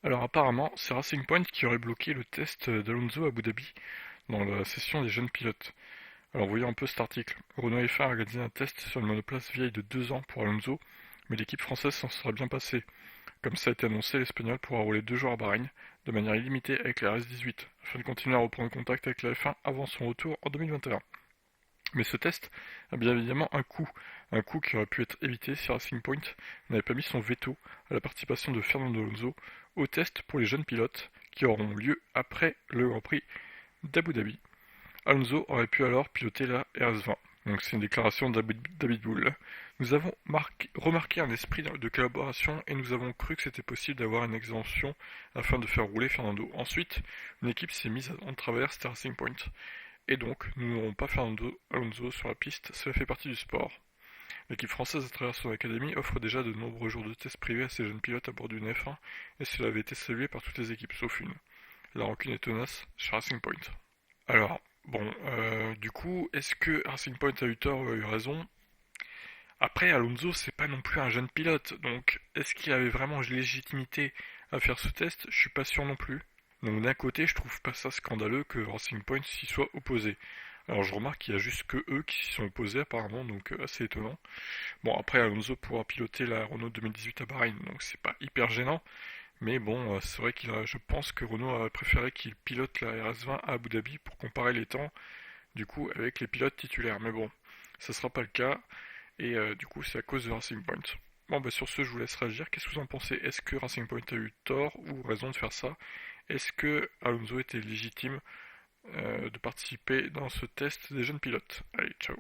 Alors apparemment, c'est Racing Point qui aurait bloqué le test d'Alonso à Abu Dhabi dans la session des jeunes pilotes. Alors voyons un peu cet article. Renault F1 a organisé un test sur une monoplace vieille de 2 ans pour Alonso, mais l'équipe française s'en sera bien passée. Comme ça a été annoncé, l'Espagnol pourra rouler 2 jours à Bahreïn, de manière illimitée avec la RS18, afin de continuer à reprendre contact avec la F1 avant son retour en 2021. Mais ce test a bien évidemment un coût qui aurait pu être évité si Racing Point n'avait pas mis son veto à la participation de Fernando Alonso au test pour les jeunes pilotes qui auront lieu après le Grand Prix d'Abu Dhabi. Alonso aurait pu alors piloter la RS20. Donc c'est une déclaration de David Bull. Nous avons remarqué un esprit de collaboration et nous avons cru que c'était possible d'avoir une exemption afin de faire rouler Fernando. Ensuite, une équipe s'est mise en travers, c'était Racing Point. Et donc, nous n'aurons pas Fernando Alonso sur la piste, cela fait partie du sport. L'équipe française, à travers son académie, offre déjà de nombreux jours de tests privés à ses jeunes pilotes à bord d'une F1, et cela avait été salué par toutes les équipes, sauf une. La rancune est tenace chez Racing Point. Alors, bon, du coup, est-ce que Racing Point a eu tort ou a eu raison? Après, Alonso, c'est pas non plus un jeune pilote, donc est-ce qu'il avait vraiment légitimité à faire ce test? Je suis pas sûr non plus. Donc d'un côté, je trouve pas ça scandaleux que Racing Point s'y soit opposé. Alors je remarque qu'il y a juste que eux qui s'y sont opposés apparemment, donc assez étonnant. Bon après Alonso pourra piloter la Renault 2018 à Bahreïn, donc c'est pas hyper gênant. Mais bon, c'est vrai je pense que Renault aurait préféré qu'il pilote la RS20 à Abu Dhabi pour comparer les temps, du coup, avec les pilotes titulaires. Mais bon, ça sera pas le cas, et du coup, c'est à cause de Racing Point. Bon, bah sur ce, je vous laisse réagir. Qu'est-ce que vous en pensez? Est-ce que Racing Point a eu tort ou raison de faire ça? Est-ce que Alonso était légitime de participer dans ce test des jeunes pilotes? Allez, ciao.